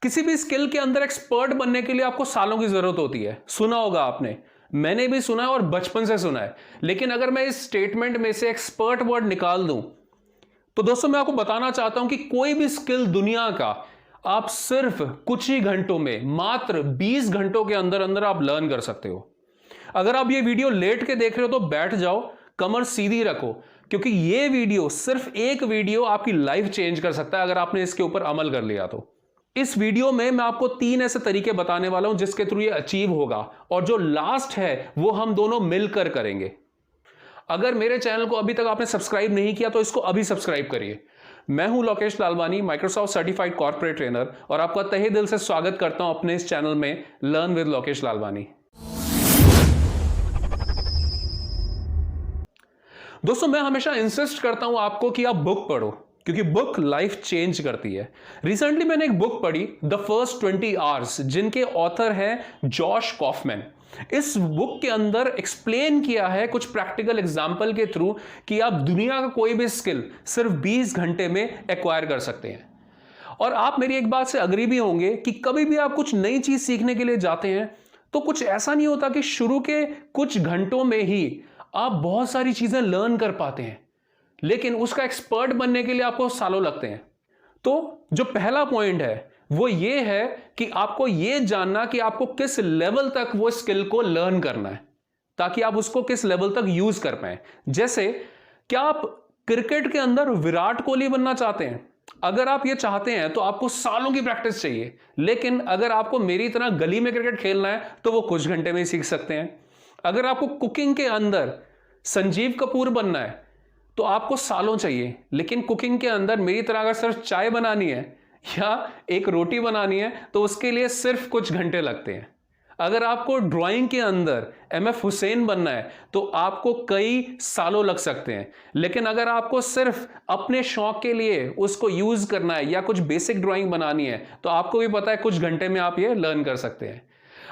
किसी भी स्किल के अंदर एक्सपर्ट बनने के लिए आपको सालों की जरूरत होती है। सुना होगा आपने, मैंने भी सुना है और बचपन से सुना है। लेकिन अगर मैं इस स्टेटमेंट में से एक्सपर्ट वर्ड निकाल दूं तो दोस्तों मैं आपको बताना चाहता हूं कि कोई भी स्किल दुनिया का आप सिर्फ कुछ ही घंटों में, मात्र 20 घंटों के अंदर अंदर आप लर्न कर सकते हो। अगर आप ये वीडियो लेट के देख रहे हो तो बैठ जाओ, कमर सीधी रखो, क्योंकि ये वीडियो, सिर्फ एक वीडियो आपकी लाइफ चेंज कर सकता है अगर आपने इसके ऊपर अमल कर लिया तो। इस वीडियो में मैं आपको 3 ऐसे तरीके बताने वाला हूं जिसके थ्रू ये अचीव होगा, और जो लास्ट है वो हम दोनों मिलकर करेंगे। अगर मेरे चैनल को अभी तक आपने सब्सक्राइब नहीं किया तो इसको अभी सब्सक्राइब करिए। मैं हूं Lokesh Lalwani, Microsoft certified corporate trainer, और आपका तहे दिल से स्वागत करता हूं अपने इस चैनल में लर्न विद लोकेश लालवानी। दोस्तों मैं हमेशा इंसिस्ट करता हूं आपको कि आप बुक पढ़ो, क्योंकि बुक लाइफ चेंज करती है। रिसेंटली मैंने एक बुक पढ़ी, द फर्स्ट 20 आवर्स, जिनके ऑथर हैं जॉश कॉफमैन। इस बुक के अंदर एक्सप्लेन किया है कुछ प्रैक्टिकल एग्जाम्पल के थ्रू कि आप दुनिया का कोई भी स्किल सिर्फ 20 घंटे में एक्वायर कर सकते हैं। और आप मेरी एक बात से अग्री भी होंगे कि कभी भी आप कुछ नई चीज सीखने के लिए जाते हैं तो कुछ ऐसा नहीं होता कि शुरू के कुछ घंटों में ही आप बहुत सारी चीजें लर्न कर पाते हैं, लेकिन उसका एक्सपर्ट बनने के लिए आपको सालों लगते हैं। तो जो पहला पॉइंट है वो ये है कि आपको ये जानना कि आपको किस लेवल तक वो स्किल को लर्न करना है, ताकि आप उसको किस लेवल तक यूज कर पाए। जैसे, क्या आप क्रिकेट के अंदर विराट कोहली बनना चाहते हैं? अगर आप ये चाहते हैं तो आपको सालों की प्रैक्टिस चाहिए, लेकिन अगर आपको मेरी तरह गली में क्रिकेट खेलना है तो वो कुछ घंटे में ही सीख सकते हैं। अगर आपको कुकिंग के अंदर संजीव कपूर बनना है तो आपको सालों चाहिए, लेकिन कुकिंग के अंदर मेरी तरह अगर सिर्फ चाय बनानी है या एक रोटी बनानी है तो उसके लिए सिर्फ कुछ घंटे लगते हैं। अगर आपको ड्राइंग के अंदर MF हुसैन बनना है तो आपको कई सालों लग सकते हैं, लेकिन अगर आपको सिर्फ अपने शौक के लिए उसको यूज करना है या कुछ बेसिक ड्राइंग बनानी है तो आपको भी पता है कुछ घंटे में आप ये लर्न कर सकते हैं।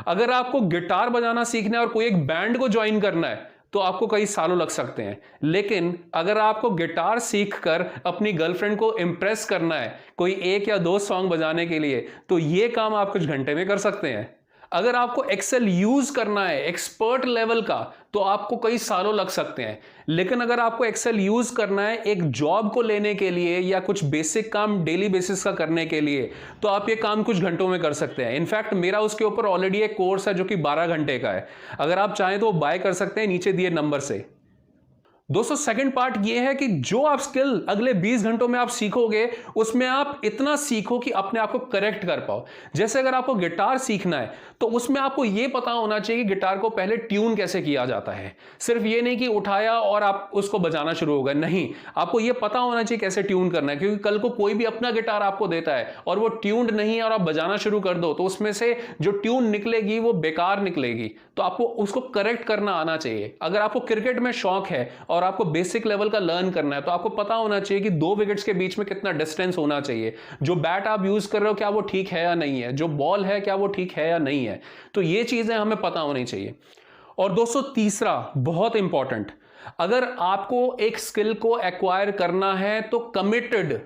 अगर आपको गिटार बजाना सीखना है और कोई एक बैंड को ज्वाइन करना है तो आपको कई सालों लग सकते हैं, लेकिन अगर आपको गिटार सीखकर अपनी गर्लफ्रेंड को इंप्रेस करना है कोई 1 या 2 सॉन्ग बजाने के लिए तो यह काम आप कुछ घंटे में कर सकते हैं। अगर आपको एक्सेल यूज करना है एक्सपर्ट लेवल का तो आपको कई सालों लग सकते हैं, लेकिन अगर आपको एक्सेल यूज करना है एक जॉब को लेने के लिए या कुछ बेसिक काम डेली बेसिस का करने के लिए तो आप ये काम कुछ घंटों में कर सकते हैं। इनफैक्ट मेरा उसके ऊपर ऑलरेडी एक कोर्स है जो कि 12 घंटे का है, अगर आप चाहें तो बाय कर सकते हैं नीचे दिए नंबर से। दोस्तों सेकंड पार्ट ये है कि जो आप स्किल अगले 20 घंटों में आप सीखोगे उसमें आप इतना सीखो कि अपने आप को करेक्ट कर पाओ। जैसे अगर आपको गिटार सीखना है तो उसमें आपको यह पता होना चाहिए कि गिटार को पहले ट्यून कैसे किया जाता है। सिर्फ ये नहीं कि उठाया और आप उसको बजाना शुरू हो गए, नहीं, आपको यह पता होना चाहिए कैसे ट्यून करना है, क्योंकि कल को कोई भी अपना गिटार आपको देता है और वो ट्यून्ड नहीं है और आप बजाना शुरू कर दो तो उसमें से जो ट्यून निकलेगी वो बेकार निकलेगी। तो आपको उसको करेक्ट करना आना चाहिए। अगर आपको क्रिकेट में शौक है और आपको बेसिक लेवल का लर्न करना है तो आपको पता होना चाहिए कि 2 विकेट्स के बीच में कितना डिस्टेंस होना चाहिए, जो बैट आप यूज कर रहे हो क्या वो ठीक है या नहीं है, जो बॉल है क्या वो ठीक है या नहीं है। तो ये चीजें हमें पता होनी चाहिए। और दोस्तों तीसरा बहुत इंपॉर्टेंट, अगर आपको एक स्किल को एक्वायर करना है तो कमिटेड,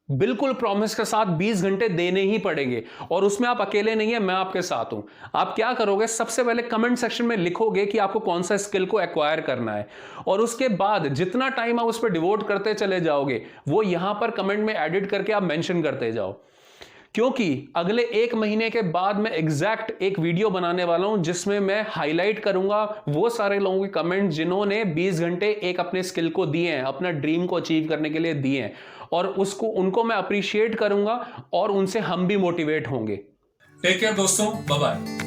बिल्कुल प्रॉमिस के साथ 20 घंटे देने ही पड़ेंगे, और उसमें आप अकेले नहीं है, मैं आपके साथ हूं। आप क्या करोगे, सबसे पहले कमेंट सेक्शन में लिखोगे कि आपको कौन सा स्किल को एक्वायर करना है, और उसके बाद जितना टाइम आप उस पर डिवोट करते चले जाओगे वो यहां पर कमेंट में एडिट करके आप मेंशन करते जाओ, क्योंकि अगले 1 महीने के बाद मैं एग्जैक्ट एक वीडियो बनाने वाला हूं जिसमें मैं हाईलाइट करूंगा वो सारे लोगों के कमेंट जिन्होंने 20 घंटे एक अपने स्किल को दिए हैं, अपना ड्रीम को अचीव करने के लिए दिए हैं, और उनको मैं अप्रिशिएट करूंगा और उनसे हम भी मोटिवेट होंगे। टेक केयर दोस्तों, बाय बाय।